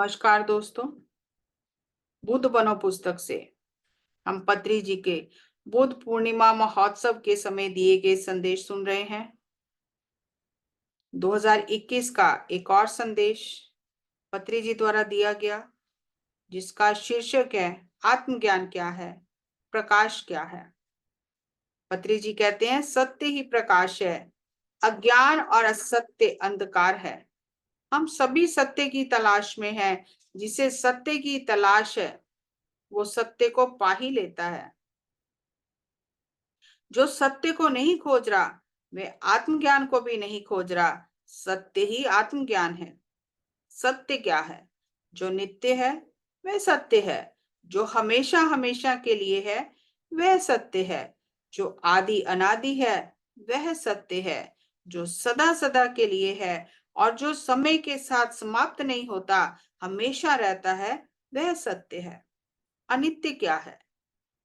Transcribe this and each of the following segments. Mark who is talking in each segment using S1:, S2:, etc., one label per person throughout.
S1: नमस्कार दोस्तों। बुद्ध बनो पुस्तक से हम पत्री जी के बुद्ध पूर्णिमा महोत्सव के समय दिए गए संदेश सुन रहे हैं। 2021 का एक और संदेश पत्री जी द्वारा दिया गया, जिसका शीर्षक है आत्मज्ञान क्या है, प्रकाश क्या है। पत्री जी कहते हैं, सत्य ही प्रकाश है, अज्ञान और असत्य अंधकार है। हम सभी सत्य की तलाश में हैं। जिसे सत्य की तलाश है वो सत्य को पा ही लेता है। जो सत्य को नहीं खोज रहा वे आत्मज्ञान को भी नहीं खोज रहा। सत्य ही आत्मज्ञान है। सत्य क्या है? जो नित्य है वह सत्य है। जो हमेशा हमेशा के लिए है वह सत्य है। जो आदि अनादि है वह सत्य है। जो सदा सदा के लिए है और जो समय के साथ समाप्त नहीं होता, हमेशा रहता है, वह सत्य है। अनित्य क्या है?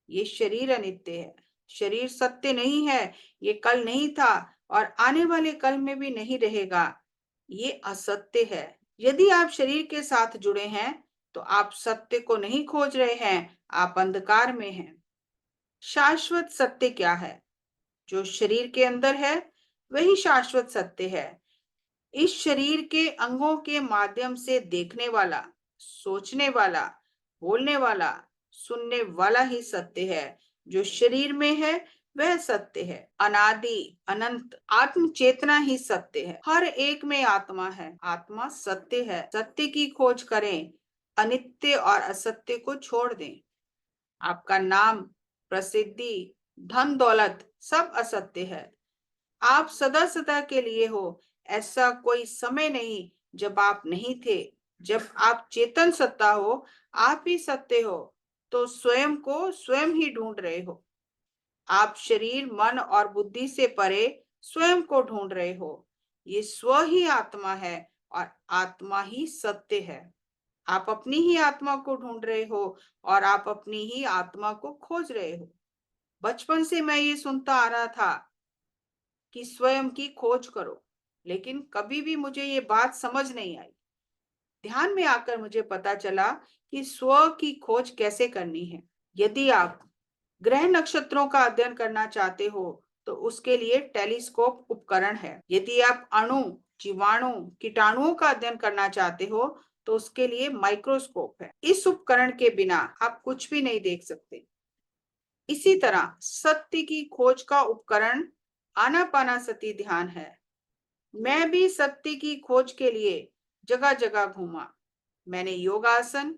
S1: ये शरीर अनित्य है। शरीर सत्य नहीं है। ये कल नहीं था और आने वाले कल में भी नहीं रहेगा। ये असत्य है। यदि आप शरीर के साथ जुड़े हैं तो आप सत्य को नहीं खोज रहे हैं, आप अंधकार में हैं। शाश्वत सत्य क्या है? जो शरीर के अंदर है वही शाश्वत सत्य है। इस शरीर के अंगों के माध्यम से देखने वाला, सोचने वाला, बोलने वाला, सुनने वाला ही सत्य है। जो शरीर में है वह सत्य है। अनादि अनंत आत्म चेतना ही सत्य है। हर एक में आत्मा है। आत्मा सत्य है। सत्य की खोज करें। अनित्य और असत्य को छोड़ दें। आपका नाम, प्रसिद्धि, धन दौलत सब असत्य है। आप सदा सदा के लिए हो। ऐसा कोई समय नहीं जब आप नहीं थे। जब आप चेतन सत्ता हो, आप ही सत्य हो, तो स्वयं को स्वयं ही ढूंढ रहे हो। आप शरीर, मन और बुद्धि से परे स्वयं को ढूंढ रहे हो। ये स्व ही आत्मा है और आत्मा ही सत्य है। आप अपनी ही आत्मा को ढूंढ रहे हो और आप अपनी ही आत्मा को खोज रहे हो। बचपन से मैं ये सुनता आ रहा था कि स्वयं की खोज करो, लेकिन कभी भी मुझे ये बात समझ नहीं आई। ध्यान में आकर मुझे पता चला कि स्व की खोज कैसे करनी है। यदि आप ग्रह नक्षत्रों का अध्ययन करना चाहते हो तो उसके लिए टेलीस्कोप उपकरण है। यदि आप अणु, जीवाणु, कीटाणुओं का अध्ययन करना चाहते हो तो उसके लिए माइक्रोस्कोप है। इस उपकरण के बिना आप कुछ भी नहीं देख सकते। इसी तरह सत्य की खोज का उपकरण आनापानासती ध्यान है। मैं भी सत्य की खोज के लिए जगह जगह घूमा। मैंने योगासन,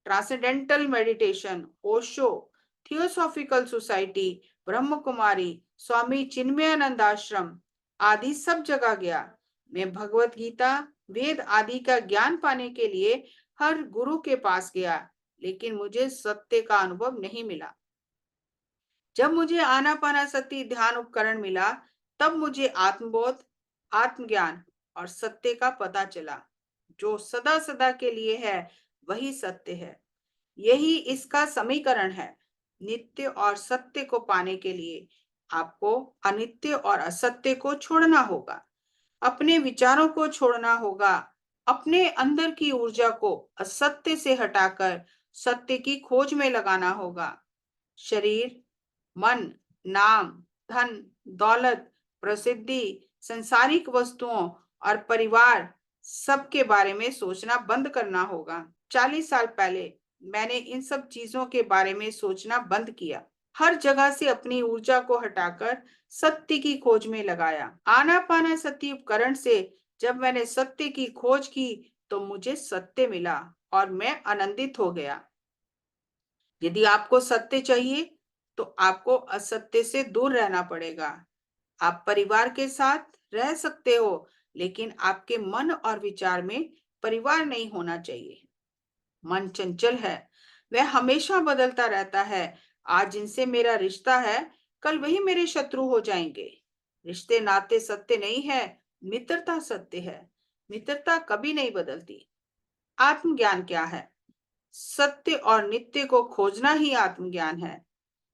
S1: transcendental meditation, Osho, theosophical society, Brahma Kumari, Swami Chinmayanand आश्रम आदि सब जगह गया। मैं भगवत गीता, वेद आदि का ज्ञान पाने के लिए हर गुरु के पास गया, लेकिन मुझे सत्य का अनुभव नहीं मिला। जब मुझे आनापानासती ध्यान उपकरण मिला, तब मुझे आत्मबोध, आत्मज्ञान और सत्य का पता चला। जो सदा सदा के लिए है वही सत्य है। यही इसका समीकरण है। नित्य और सत्य को पाने के लिए आपको अनित्य और असत्य को छोड़ना होगा। अपने विचारों को छोड़ना होगा। अपने अंदर की ऊर्जा को असत्य से हटाकर सत्य की खोज में लगाना होगा। शरीर, मन, नाम, धन, दौलत, प्रसिद्धि, सांसारिक वस्तुओं और परिवार सबके बारे में सोचना बंद करना होगा। 40 साल पहले मैंने इन सब चीजों के बारे में सोचना बंद किया। हर जगह से अपनी ऊर्जा को हटाकर सत्य की खोज में लगाया। आनापानासती उपकरण से जब मैंने सत्य की खोज की तो मुझे सत्य मिला और मैं आनंदित हो गया। यदि आपको सत्य चाहिए तो आपको असत्य से दूर रहना पड़ेगा। आप परिवार के साथ रह सकते हो, लेकिन आपके मन और विचार में परिवार नहीं होना चाहिए। मन चंचल है, वह हमेशा बदलता रहता है। आज जिनसे मेरा रिश्ता है, कल वही मेरे शत्रु हो जाएंगे। रिश्ते नाते सत्य नहीं है, मित्रता सत्य है। मित्रता कभी नहीं बदलती। आत्मज्ञान क्या है? सत्य और नित्य को खोजना ही आत्मज्ञान है।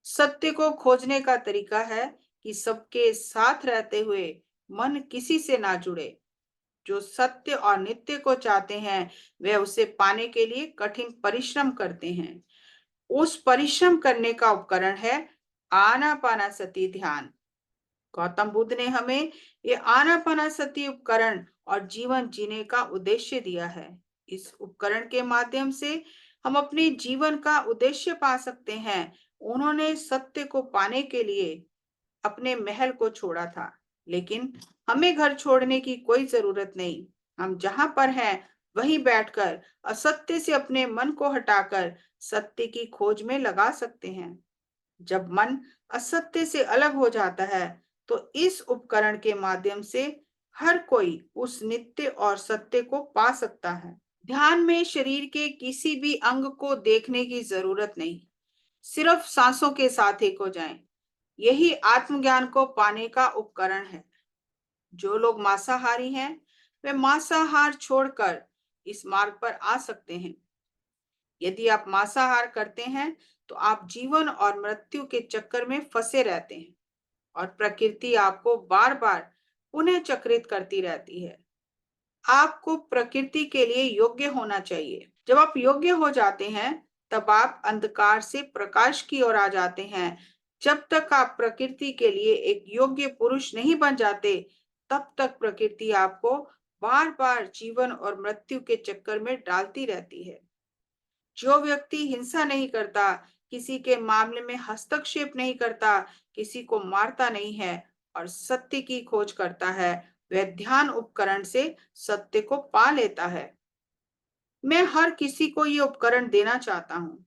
S1: सत्य को खोजने का तरीका है कि सबके साथ रहते हुए मन किसी से ना जुड़े। जो सत्य और नित्य को चाहते हैं, वे उसे पाने के लिए कठिन परिश्रम करते हैं। उस परिश्रम करने का उपकरण है आनापानासति ध्यान। गौतम बुद्ध ने हमें ये आनापानासति उपकरण और जीवन जीने का उद्देश्य दिया है। इस उपकरण के माध्यम से हम अपने जीवन का उद्देश्य पा सकते हैं। उन्होंने सत्य को पाने के लिए अपने महल को छोड़ा था, लेकिन हमें घर छोड़ने की कोई जरूरत नहीं। हम जहां पर हैं वहीं बैठकर असत्य से अपने मन को हटाकर सत्य की खोज में लगा सकते हैं। जब मन असत्य से अलग हो जाता है, तो इस उपकरण के माध्यम से हर कोई उस नित्य और सत्य को पा सकता है। ध्यान में शरीर के किसी भी अंग को देखने की जरूरत नहीं, सिर्फ सांसों के साथ एक हो जाएं। यही आत्मज्ञान को पाने का उपकरण है। जो लोग मांसाहारी हैं, वे मांसाहार छोड़कर इस मार्ग पर आ सकते हैं। यदि आप मांसाहार करते हैं, तो आप जीवन और मृत्यु के चक्कर में फंसे रहते हैं और प्रकृति आपको बार बार पुनः चक्रित करती रहती है। आपको प्रकृति के लिए योग्य होना चाहिए। जब आप योग्य हो जाते हैं, तब आप अंधकार से प्रकाश की ओर आ जाते हैं। जब तक आप प्रकृति के लिए एक योग्य पुरुष नहीं बन जाते, तब तक प्रकृति आपको बार बार जीवन और मृत्यु के चक्कर में डालती रहती है। जो व्यक्ति हिंसा नहीं करता, किसी के मामले में हस्तक्षेप नहीं करता, किसी को मारता नहीं है और सत्य की खोज करता है, वह ध्यान उपकरण से सत्य को पा लेता है। मैं हर किसी को ये उपकरण देना चाहता हूँ।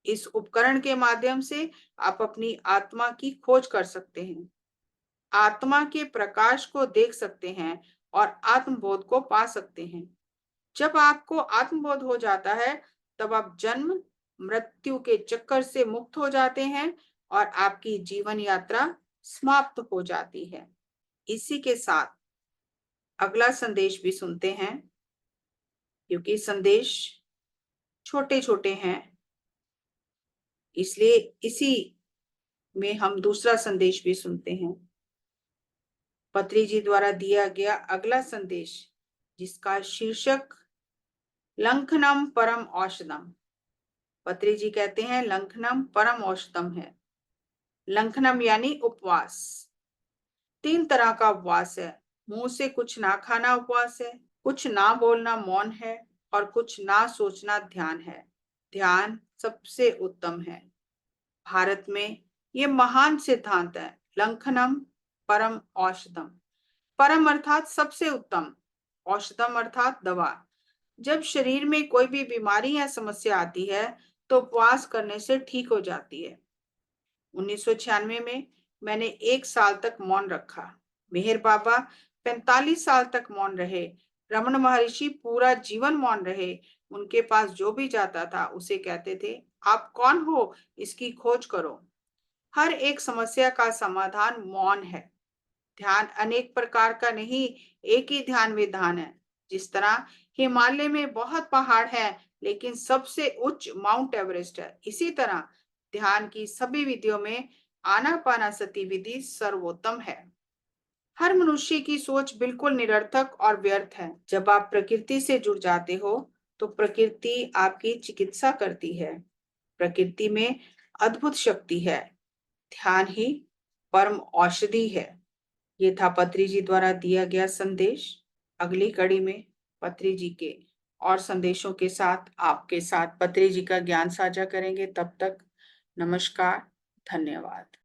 S1: इस उपकरण के माध्यम से आप अपनी आत्मा की खोज कर सकते हैं, आत्मा के प्रकाश को देख सकते हैं और आत्मबोध को पा सकते हैं। जब आपको आत्मबोध हो जाता है, तब आप जन्म मृत्यु के चक्कर से मुक्त हो जाते हैं और आपकी जीवन यात्रा समाप्त हो जाती है। इसी के साथ अगला संदेश भी सुनते हैं, क्योंकि संदेश छोटे छोटे हैं, इसलिए इसी में हम दूसरा संदेश भी सुनते हैं। पत्री जी द्वारा दिया गया अगला संदेश, जिसका शीर्षक लंघनम परम औषधम। पत्री जी कहते हैं लंघनम परम औषधम है। लंघनम यानी उपवास। 3 तरह का उपवास है। मुंह से कुछ ना खाना उपवास है, कुछ ना बोलना मौन है, और कुछ ना सोचना ध्यान है। ध्यान सबसे उत्तम है। भारत में ये महान सिद्धांत है, लंघनम परम औषधम। परम अर्थात सबसे उत्तम, औषधम अर्थात दवा। जब शरीर में कोई भी बीमारी या समस्या आती है, तो उपवास करने से ठीक हो जाती है। 1996 में मैंने 1 साल तक मौन रखा। मेहर बाबा 45 साल तक मौन रहे। रमन महर्षि पूरा जीवन मौन रहे। उनके पास जो भी जाता था उसे कहते थे, आप कौन हो, इसकी खोज करो। हर एक समस्या का समाधान मौन है। ध्यान अनेक प्रकार का नहीं, एक ही ध्यान विधान है। जिस तरह हिमालय में बहुत पहाड़ हैं, लेकिन सबसे उच्च माउंट एवरेस्ट है, इसी तरह ध्यान की सभी विधियों में आनापानासति विधि सर्वोत्तम है। हर मनुष्य की सोच बिल्कुल निरर्थक और व्यर्थ है। जब आप प्रकृति से जुड़ जाते हो, तो प्रकृति आपकी चिकित्सा करती है। प्रकृति में अद्भुत शक्ति है। ध्यान ही परम औषधि है। ये था पत्री जी द्वारा दिया गया संदेश। अगली कड़ी में पत्री जी के और संदेशों के साथ आपके साथ पत्री जी का ज्ञान साझा करेंगे। तब तक नमस्कार, धन्यवाद।